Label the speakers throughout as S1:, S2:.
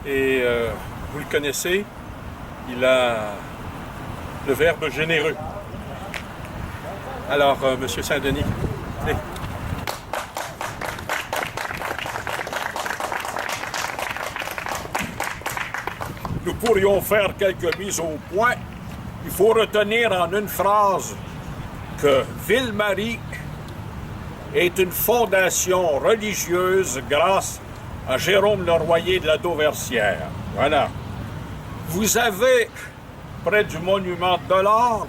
S1: et vous le connaissez, il a le verbe généreux. Alors, Monsieur Saint-Denis, venez.
S2: Nous pourrions faire quelques mises au point. Il faut retenir en une phrase que Ville-Marie est une fondation religieuse grâce à Jérôme Le Royer de la Dauversière. Voilà. Vous avez, près du monument de l'Or,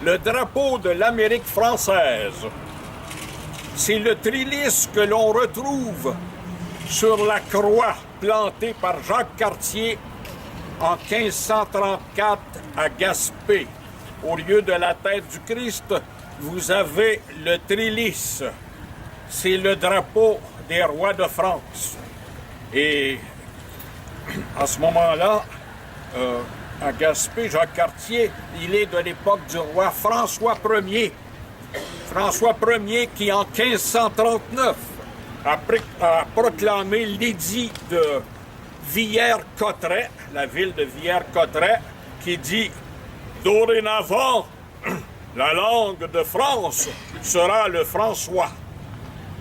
S2: le drapeau de l'Amérique française. C'est le trilice que l'on retrouve sur la croix plantée par Jacques Cartier en 1534 à Gaspé. Au lieu de la tête du Christ, vous avez le trilice. C'est le drapeau des rois de France. Et à ce moment-là, à Gaspé, Jacques Cartier, il est de l'époque du roi François Ier. François Ier qui, en 1539, a proclamé l'édit de Villers-Cotterêts, la ville de Villers-Cotterêts, qui dit « Dorénavant, la langue de France sera le François ».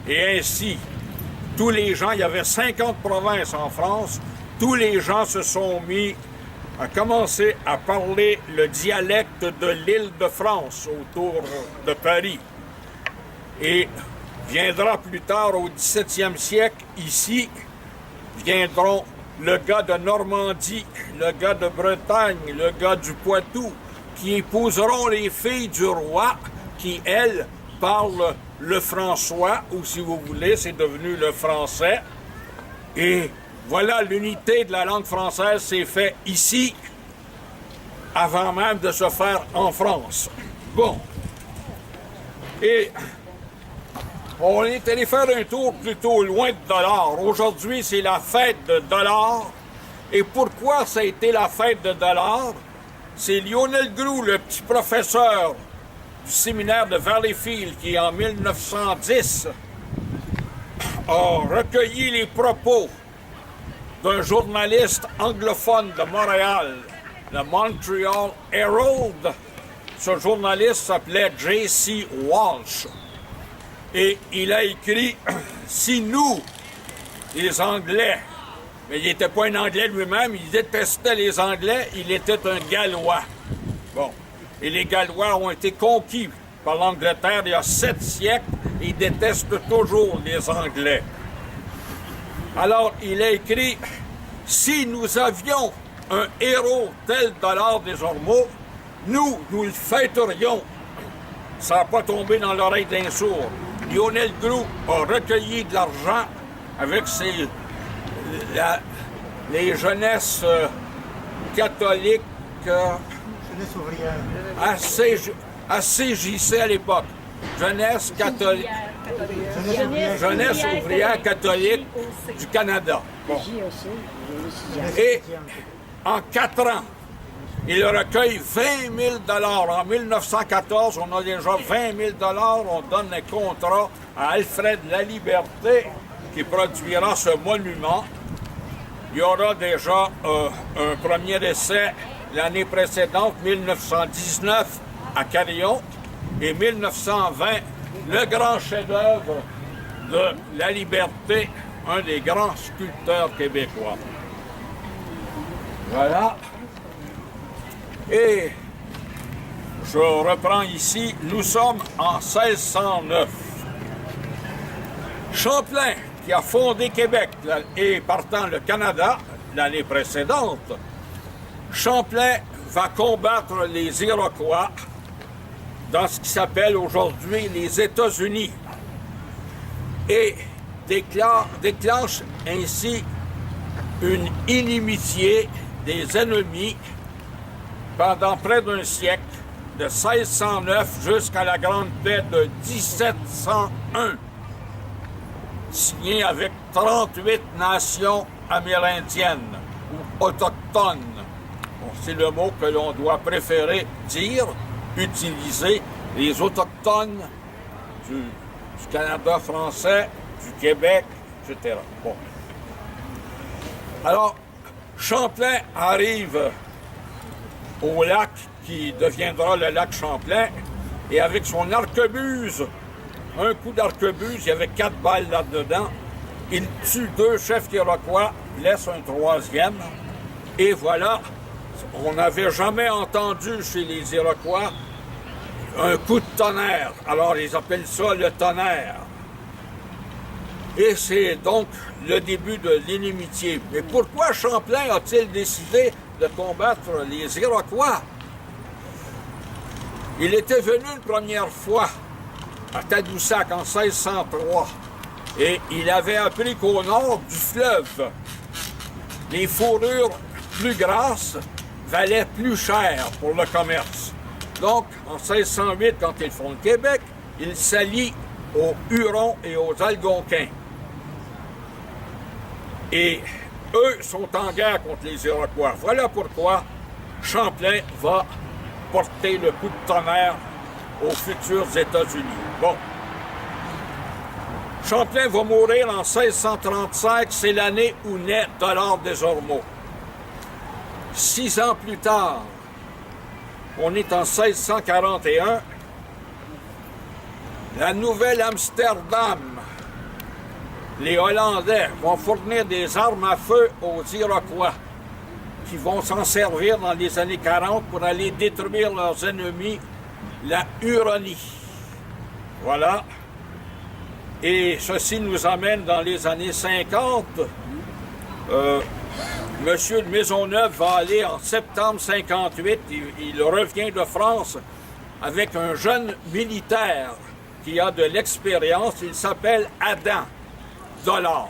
S2: Et ainsi, tous les gens, il y avait 50 provinces en France, tous les gens se sont mis à commencer à parler le dialecte de l'Île-de-France autour de Paris. Et viendra plus tard, au 17e siècle, ici, viendront le gars de Normandie, le gars de Bretagne, le gars du Poitou, qui épouseront les filles du roi, qui, elles, parlent le François, ou si vous voulez, c'est devenu le français. Et voilà, l'unité de la langue française s'est faite ici, avant même de se faire en France. Bon. Et on est allé faire un tour plutôt loin de Dollard. Aujourd'hui, c'est la fête de Dollard. Et pourquoi ça a été la fête de Dollard? C'est Lionel Groulx, le petit professeur du séminaire de Valleyfield, qui, en 1910, a recueilli les propos d'un journaliste anglophone de Montréal, le Montreal Herald. Ce journaliste s'appelait J.C. Walsh. Et il a écrit « Si nous, les Anglais », mais il n'était pas un Anglais lui-même, il détestait les Anglais, il était un Gallois. Bon. Et les Gallois ont été conquis par l'Angleterre il y a 7 siècles, et ils détestent toujours les Anglais. Alors, il a écrit « Si nous avions un héros tel Dollard des Ormeaux, nous le fêterions. » Ça n'a pas tombé dans l'oreille d'un sourd. Lionel Groulx a recueilli de l'argent avec les jeunesses catholiques
S3: Jeunesse ouvrière.
S2: à CJC à l'époque. Jeunesse catholique. Jeunesse ouvrière catholique du Canada. Bon. Et en 4 ans, il recueille 20 000 $. En 1914, on a déjà 20 000 $. On donne un contrat à Alfred Laliberté qui produira ce monument. Il y aura déjà un premier essai l'année précédente, 1919, à Carillon, et 1920, le grand chef-d'œuvre de Laliberté, un des grands sculpteurs québécois. Voilà. Et je reprends ici, nous sommes en 1609. Champlain, qui a fondé Québec et partant le Canada l'année précédente, Champlain va combattre les Iroquois dans ce qui s'appelle aujourd'hui les États-Unis et déclenche ainsi une inimitié des ennemis pendant près d'un siècle, de 1609 jusqu'à la Grande Paix de 1701, signée avec 38 nations amérindiennes ou autochtones. Bon, c'est le mot que l'on doit préférer dire, utiliser, les autochtones du Canada français, du Québec, etc. Bon. Alors, Champlain arrive au lac qui deviendra le lac Champlain, et avec son arquebuse, un coup d'arquebuse, il y avait 4 balles là-dedans, il tue 2 chefs iroquois, laisse un 3e, et voilà, on n'avait jamais entendu chez les Iroquois un coup de tonnerre. Alors, ils appellent ça le tonnerre. Et c'est donc le début de l'inimitié. Mais pourquoi Champlain a-t-il décidé de combattre les Iroquois? Il était venu une première fois à Tadoussac en 1603 et il avait appris qu'au nord du fleuve, les fourrures plus grasses valaient plus cher pour le commerce. Donc, en 1608, quand ils font le Québec, ils s'allient aux Hurons et aux Algonquins. Et eux sont en guerre contre les Iroquois. Voilà pourquoi Champlain va porter le coup de tonnerre aux futurs États-Unis. Bon. Champlain va mourir en 1635, c'est l'année où naît Dollard des Ormeaux. 6 ans plus tard, on est en 1641, la Nouvelle-Amsterdam, les Hollandais vont fournir des armes à feu aux Iroquois qui vont s'en servir dans les années 40 pour aller détruire leurs ennemis, la Huronie. Voilà. Et ceci nous amène dans les années 50. Monsieur de Maisonneuve va aller en septembre 58. Il revient de France avec un jeune militaire qui a de l'expérience. Il s'appelle Adam Dollard.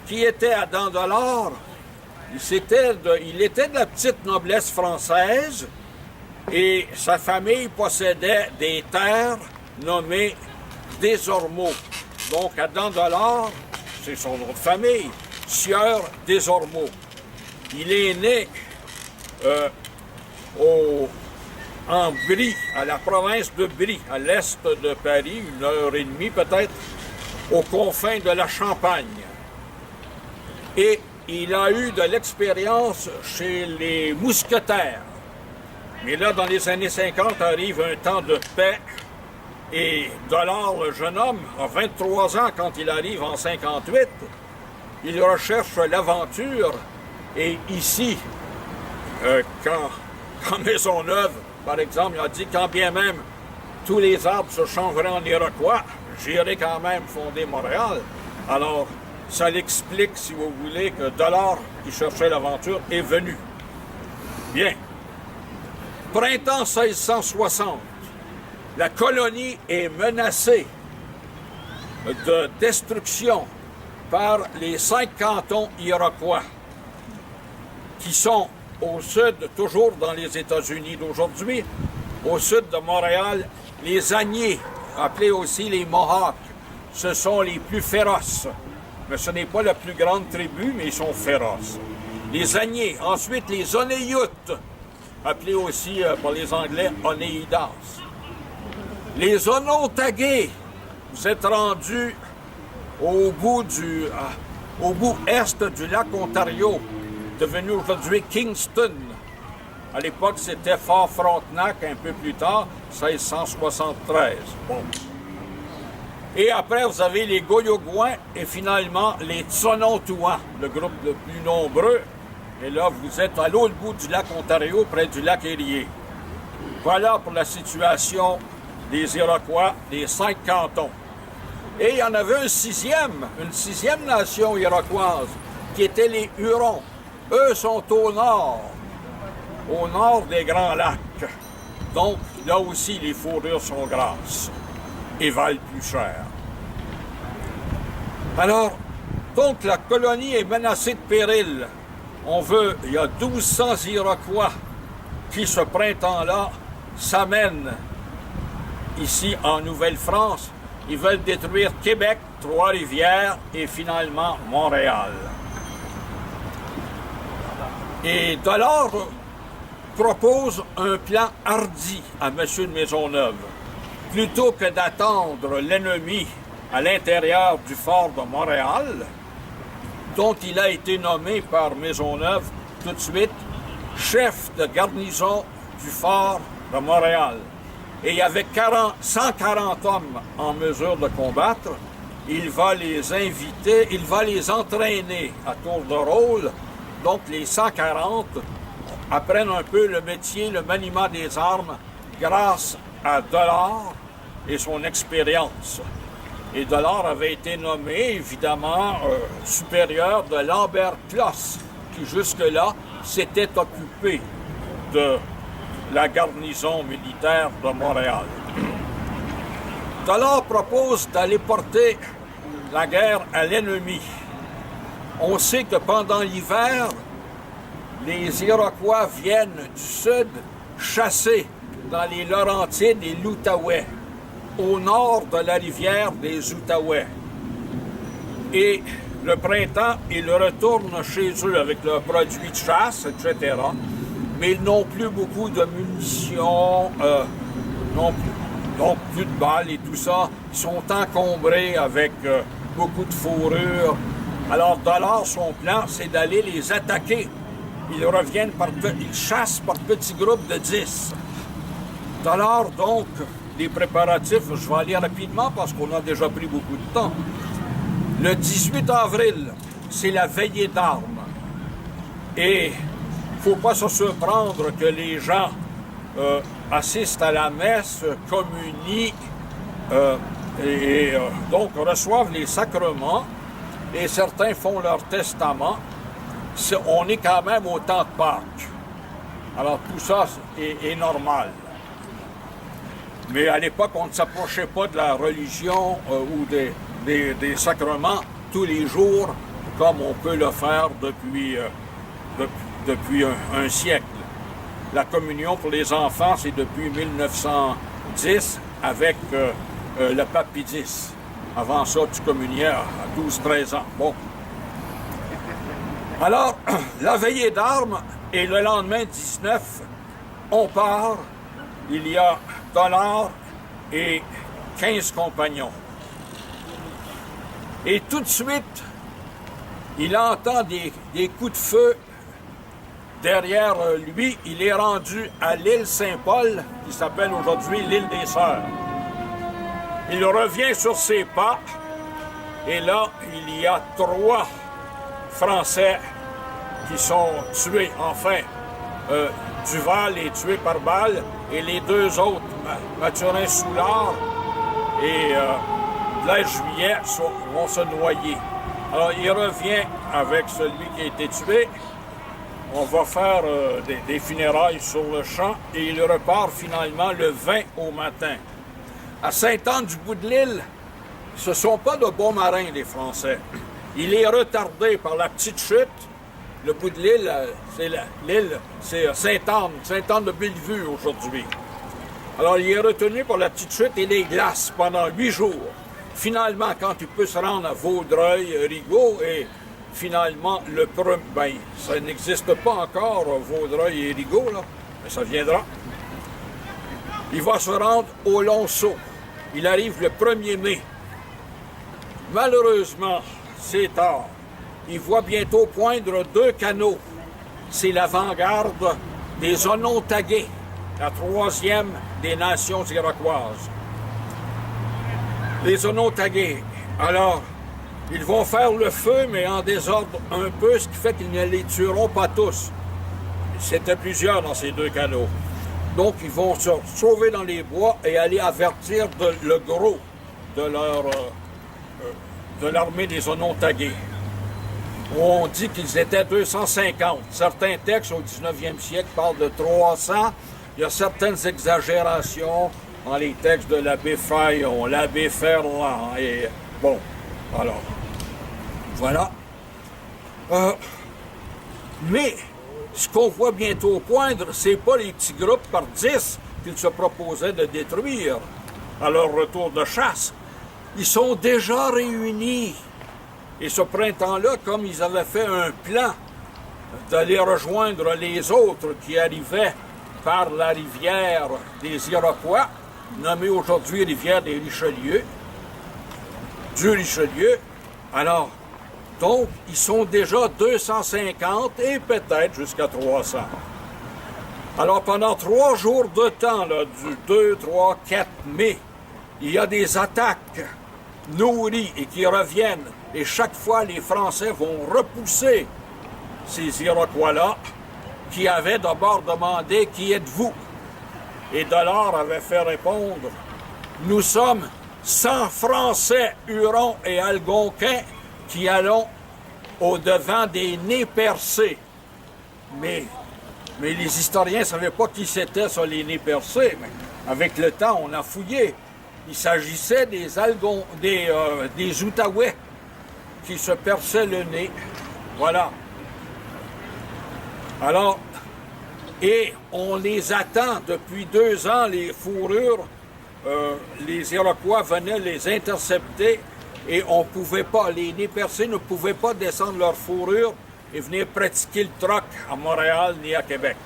S2: Qui était Adam Dollard? Il était de la petite noblesse française et sa famille possédait des terres nommées des Ormeaux. Donc Adam Dollard, c'est son nom de famille, Sieur des Ormeaux. Il est né en Brie, à la province de Brie, à l'est de Paris, 1h30 peut-être, aux confins de la Champagne. Et il a eu de l'expérience chez les mousquetaires. Mais là, dans les années 50, arrive un temps de paix. Et Dollard, le jeune homme, a 23 ans quand il arrive en 58. Il recherche l'aventure. Et ici, quand Maisonneuve, par exemple, a dit quand bien même tous les arbres se changeraient en Iroquois, j'irai quand même fonder Montréal. Alors, ça l'explique, si vous voulez, que Dollard, qui cherchait l'aventure, est venu. Bien. Printemps 1660. La colonie est menacée de destruction par les 5 cantons iroquois qui sont au sud, toujours dans les États-Unis d'aujourd'hui, au sud de Montréal, les Agniers, appelés aussi les Mohawks. Ce sont les plus féroces. Mais ce n'est pas la plus grande tribu, mais ils sont féroces. Les Agniers. Ensuite, les Onéiutes, appelés aussi par les Anglais Onéidas. Les Onontagués, vous êtes rendus au bout est du lac Ontario, devenu aujourd'hui Kingston. À l'époque, c'était Fort Frontenac, un peu plus tard, 1673. Bon. Et après, vous avez les Goyogouins et finalement les Tsonotouans, le groupe le plus nombreux. Et là, vous êtes à l'autre bout du lac Ontario, près du lac Erie. Voilà pour la situation des Iroquois, des 5 cantons. Et il y en avait une sixième nation iroquoise, qui était les Hurons. Eux sont au nord des Grands Lacs. Donc, là aussi, les fourrures sont grasses et valent plus cher. Alors, donc, la colonie est menacée de péril. Il y a 1200 Iroquois qui, ce printemps-là, s'amènent ici en Nouvelle-France. Ils veulent détruire Québec, Trois-Rivières et finalement Montréal. Et Dollard propose un plan hardi à M. de Maisonneuve. Plutôt que d'attendre l'ennemi à l'intérieur du fort de Montréal, dont il a été nommé par Maisonneuve tout de suite chef de garnison du fort de Montréal. Et il y avait 140 hommes en mesure de combattre. Il va les inviter, il va les entraîner à tour de rôle. Donc les 140 apprennent un peu le métier, le maniement des armes grâce à Dollard et son expérience. Et Dollard avait été nommé, évidemment, supérieur de Lambert Closse, qui jusque-là s'était occupé de la garnison militaire de Montréal. Dollard propose d'aller porter la guerre à l'ennemi. On sait que pendant l'hiver, les Iroquois viennent du sud chasser dans les Laurentides et l'Outaouais, au nord de la rivière des Outaouais. Et le printemps, ils retournent chez eux avec leurs produits de chasse, etc. Mais ils n'ont plus beaucoup de munitions, donc plus de balles et tout ça. Ils sont encombrés avec beaucoup de fourrure. Alors Dollard, son plan, c'est d'aller les attaquer. Ils chassent par petits groupes de 10. Dollard, donc, les préparatifs, je vais aller rapidement parce qu'on a déjà pris beaucoup de temps. Le 18 avril, c'est la veillée d'armes. Et il ne faut pas se surprendre que les gens assistent à la messe, communient donc reçoivent les sacrements et certains font leur testament. On est quand même au temps de Pâques. Alors tout ça est normal. Mais à l'époque, on ne s'approchait pas de la religion ou des sacrements tous les jours, comme on peut le faire depuis un siècle. La communion pour les enfants, c'est depuis 1910 avec le pape Pie X. Avant ça, tu communiais à 12-13 ans. Bon. Alors, la veillée d'armes, et le lendemain 19, on part. Il y a Dollard et 15 compagnons. Et tout de suite, il entend des coups de feu derrière lui. Il est rendu à l'île Saint-Paul, qui s'appelle aujourd'hui l'île des Sœurs. Il revient sur ses pas, et là, il y a 3 Français qui sont tués. Enfin, Duval est tué par balle, et les 2 autres, Mathurin-Soulard et Blaise Juillet, vont se noyer. Alors, il revient avec celui qui a été tué. On va faire des funérailles sur le champ, et il repart finalement le 20 au matin. À Sainte-Anne-du-Bout-de-l'île, ce ne sont pas de bons marins, les Français. Il est retardé par la petite chute. Le bout de l'île, c'est Sainte-Anne de Bellevue aujourd'hui. Alors, il est retenu par la petite chute et les glaces pendant 8 jours. Finalement, quand il peut se rendre à Vaudreuil, Rigaud, et finalement, ça n'existe pas encore, Vaudreuil et Rigaud, là, mais ça viendra. Il va se rendre au Lonceau. Il arrive le 1er mai. Malheureusement, c'est tard. Il voit bientôt poindre 2 canots. C'est l'avant-garde des Onontagués, la 3e des nations iroquoises. Les Onontagués. Alors, ils vont faire le feu, mais en désordre un peu, ce qui fait qu'ils ne les tueront pas tous. C'était plusieurs dans ces 2 canots. Donc, ils vont se sauver dans les bois et aller avertir le gros de l'armée des Onontagués. On dit qu'ils étaient 250. Certains textes au 19e siècle parlent de 300. Il y a certaines exagérations dans les textes de l'abbé Fayon, l'abbé Ferland. Et bon, alors, voilà. Mais ce qu'on voit bientôt poindre, c'est pas les petits groupes par 10 qu'ils se proposaient de détruire à leur retour de chasse. Ils sont déjà réunis. Et ce printemps-là, comme ils avaient fait un plan d'aller rejoindre les autres qui arrivaient par la rivière des Iroquois, nommée aujourd'hui rivière des Richelieu, du Richelieu, alors Donc, ils sont déjà 250 et peut-être jusqu'à 300. Alors, pendant 3 jours de temps, là, du 2, 3, 4 mai, il y a des attaques nourries et qui reviennent. Et chaque fois, les Français vont repousser ces Iroquois-là qui avaient d'abord demandé « Qui êtes-vous » Et Dollard avait fait répondre « Nous sommes 100 Français, Hurons et Algonquins qui allons au-devant des nez percés. » Mais les historiens ne savaient pas qui c'était sur les nez percés. Mais avec le temps, on a fouillé. Il s'agissait des Outaouais qui se perçaient le nez. Voilà. Alors, et on les attend depuis 2 ans, les fourrures. Les Iroquois venaient les intercepter et on pouvait pas, les nez percés ne pouvaient pas descendre leur fourrure et venir pratiquer le troc à Montréal ni à Québec.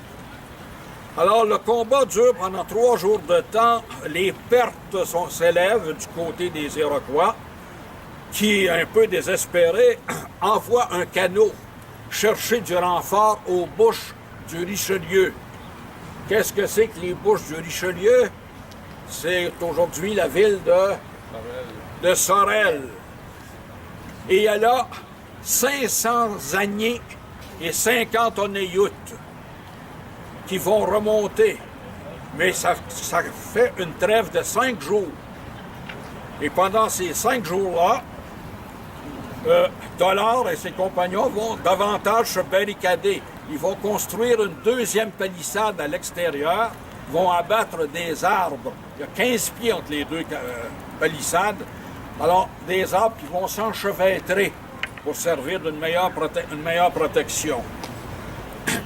S2: Alors le combat dure pendant 3 jours de temps. Les pertes s'élèvent du côté des Iroquois qui, un peu désespérés, envoient un canot chercher du renfort aux bouches du Richelieu. Qu'est-ce que c'est que les bouches du Richelieu? C'est aujourd'hui la ville de Sorel. Et il y a là 500 Agnés et 50 Onéyoutes qui vont remonter. Mais ça fait une trêve de 5 jours. Et pendant ces 5 jours-là, Dollard et ses compagnons vont davantage se barricader. Ils vont construire une 2e palissade à l'extérieur, vont abattre des arbres. Il y a 15 pieds entre les 2 palissades. Alors, des arbres qui vont s'enchevêtrer pour servir d'une meilleure protection.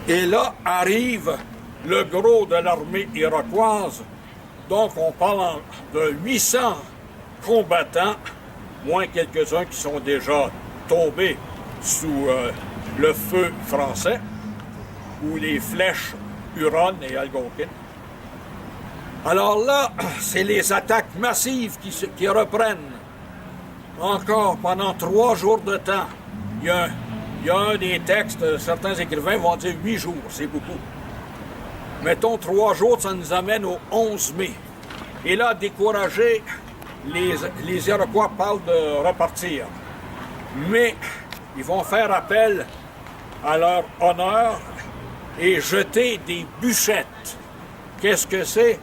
S2: Et là arrive le gros de l'armée iroquoise. Donc, on parle de 800 combattants, moins quelques-uns qui sont déjà tombés sous le feu français ou les flèches huronnes et algonquines. Alors là, c'est les attaques massives qui reprennent. Encore pendant 3 jours de temps. Il y a un des textes, certains écrivains vont dire 8 jours, c'est beaucoup. Mettons 3 jours, ça nous amène au 11 mai. Et là, découragés, les Iroquois parlent de repartir. Mais ils vont faire appel à leur honneur et jeter des bûchettes. Qu'est-ce que c'est?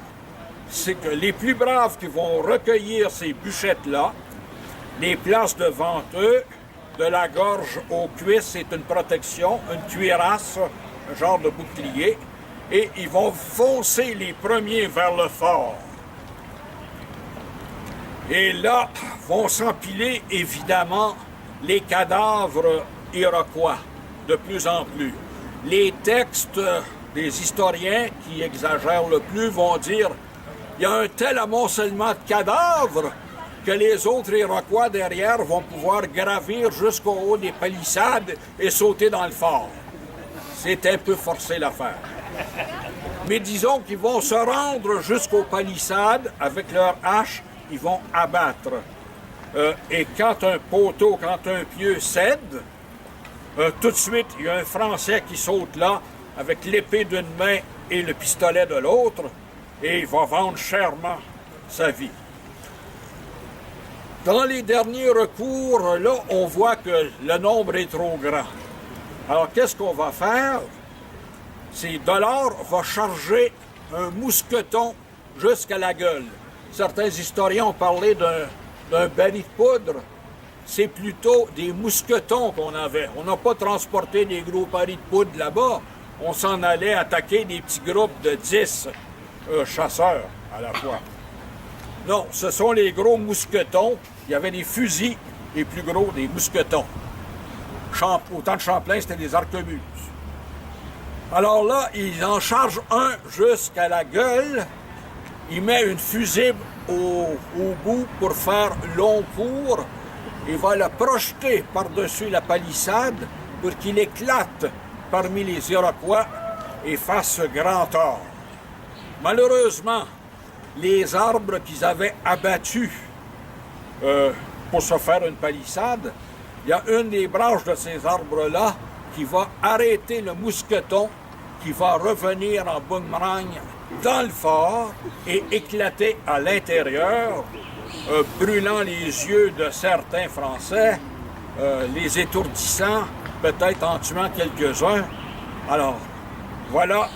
S2: C'est que les plus braves qui vont recueillir ces bûchettes-là, les placent devant eux, de la gorge aux cuisses, c'est une protection, une cuirasse, un genre de bouclier, et ils vont foncer les premiers vers le fort. Et là vont s'empiler, évidemment, les cadavres iroquois, de plus en plus. Les textes des historiens qui exagèrent le plus vont dire il y a un tel amoncellement de cadavres que les autres Iroquois derrière vont pouvoir gravir jusqu'au haut des palissades et sauter dans le fort. C'est un peu forcé l'affaire. Mais disons qu'ils vont se rendre jusqu'aux palissades avec leurs haches, ils vont abattre. Et quand un poteau, quand un pieu cède, tout de suite, il y a un Français qui saute là avec l'épée d'une main et le pistolet de l'autre, et il va vendre chèrement sa vie. Dans les derniers recours, là, on voit que le nombre est trop grand. Alors, qu'est-ce qu'on va faire? C'est Dollard va charger un mousqueton jusqu'à la gueule. Certains historiens ont parlé d'un baril de poudre. C'est plutôt des mousquetons qu'on avait. On n'a pas transporté des gros barils de poudre là-bas. On s'en allait attaquer des petits groupes de 10 chasseurs à la fois. Non, ce sont les gros mousquetons. Il y avait des fusils, les plus gros, des mousquetons. Au temps de Champlain, c'était des arquebuses. Alors là, il en charge un jusqu'à la gueule. Il met une fusible au bout pour faire long cours. Il va le projeter par-dessus la palissade pour qu'il éclate parmi les Iroquois et fasse grand tort. Malheureusement, les arbres qu'ils avaient abattus pour se faire une palissade il y a une des branches de ces arbres-là qui va arrêter le mousqueton, qui va revenir en boomerang dans le fort et éclater à l'intérieur, brûlant les yeux de certains Français, les étourdissant, peut-être en tuant quelques-uns. Alors, voilà,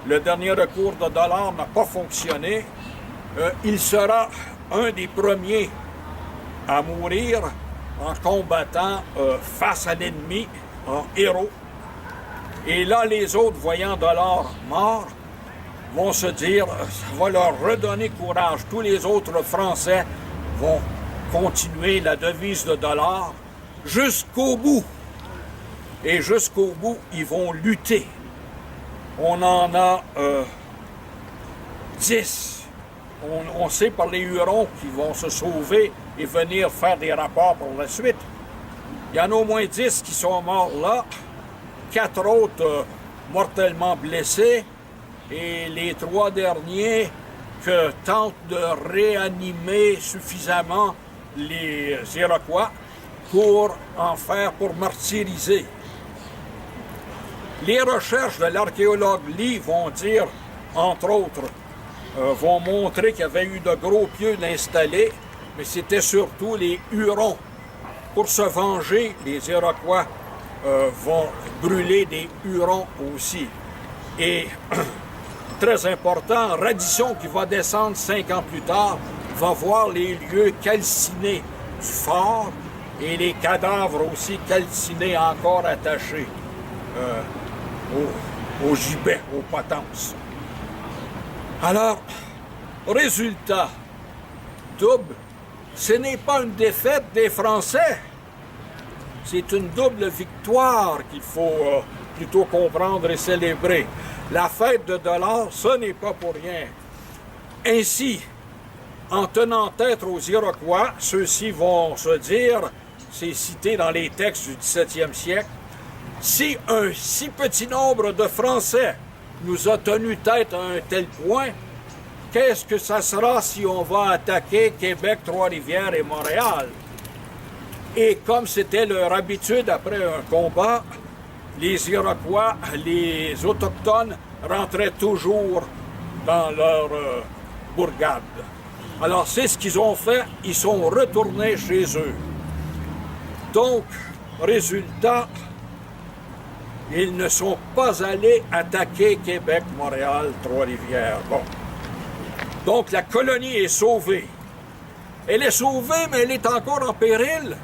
S2: le dernier recours de Dollard n'a pas fonctionné. Il sera un des premiers à mourir en combattant face à l'ennemi, en héros. Et là, les autres, voyant Dollard mort, vont se dire, ça va leur redonner courage. Tous les autres Français vont continuer la devise de Dollard jusqu'au bout. Et jusqu'au bout, ils vont lutter. On en a 10. On sait par les Hurons qui vont se sauver et venir faire des rapports pour la suite. Il y en a au moins 10 qui sont morts là, 4 autres mortellement blessés, et les 3 derniers que tentent de réanimer suffisamment les Iroquois pour martyriser. Les recherches de l'archéologue Lee vont dire, entre autres, vont montrer qu'il y avait eu de gros pieux installés, mais c'était surtout les Hurons. Pour se venger, les Iroquois vont brûler des Hurons aussi. Et, très important, Radisson, qui va descendre 5 ans plus tard, va voir les lieux calcinés du fort et les cadavres aussi calcinés, encore attachés au gibet, aux potences. Alors, résultat, double, ce n'est pas une défaite des Français, c'est une double victoire qu'il faut plutôt comprendre et célébrer. La fête de Dollard, ce n'est pas pour rien. Ainsi, en tenant tête aux Iroquois, ceux-ci vont se dire, c'est cité dans les textes du 17e siècle, si un si petit nombre de Français nous a tenu tête à un tel point, qu'est-ce que ça sera si on va attaquer Québec, Trois-Rivières et Montréal? Et comme c'était leur habitude après un combat, les Iroquois, les Autochtones rentraient toujours dans leur bourgade. Alors c'est ce qu'ils ont fait, ils sont retournés chez eux. Donc, résultat, ils ne sont pas allés attaquer Québec, Montréal, Trois-Rivières. Bon. Donc la colonie est sauvée. Elle est sauvée, mais elle est encore en péril.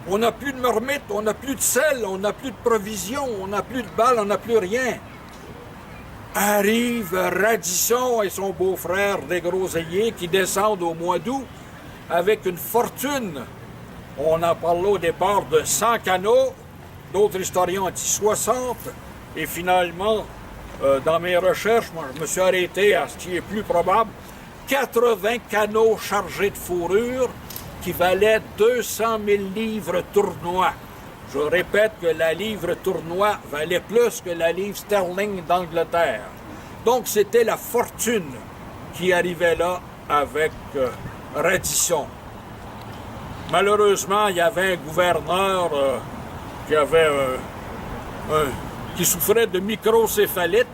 S2: On n'a plus de marmite, on n'a plus de sel, on n'a plus de provisions, on n'a plus de balles, on n'a plus rien. Arrive Radisson et son beau-frère des Groseilliers qui descendent au mois d'août avec une fortune. On en parlait au départ de 100 canots, d'autres historiens ont dit 60, et finalement, dans mes recherches, moi, je me suis arrêté à ce qui est plus probable, 80 canots chargés de fourrure qui valaient 200 000 livres tournois. Je répète que la livre tournois valait plus que la livre sterling d'Angleterre. Donc c'était la fortune qui arrivait là avec Radisson. Malheureusement, il y avait un gouverneur qui souffrait de microcéphalite.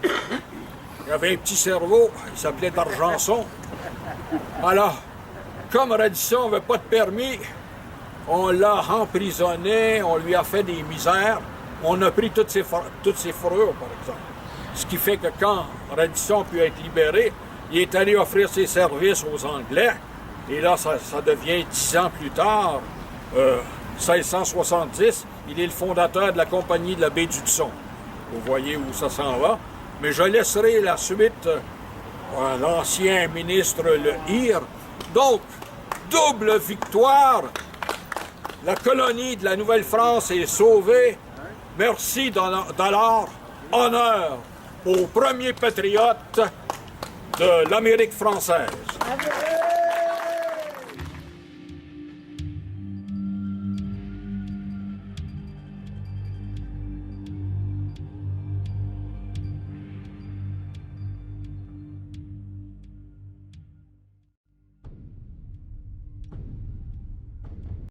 S2: Il avait un petit cerveau, il s'appelait d'Argenson. Alors, comme Radisson n'avait pas de permis, on l'a emprisonné, on lui a fait des misères. On a pris toutes ses fourrures, par exemple. Ce qui fait que quand Radisson a pu être libéré, il est allé offrir ses services aux Anglais. Et là, ça devient 10 ans plus tard, 1670, il est le fondateur de la Compagnie de la baie d'Hudson. Vous voyez où ça s'en va. Mais je laisserai la suite à l'ancien ministre Le Hir. Donc, double victoire. La colonie de la Nouvelle-France est sauvée. Merci Dollard. Honneur aux premiers patriotes de l'Amérique française.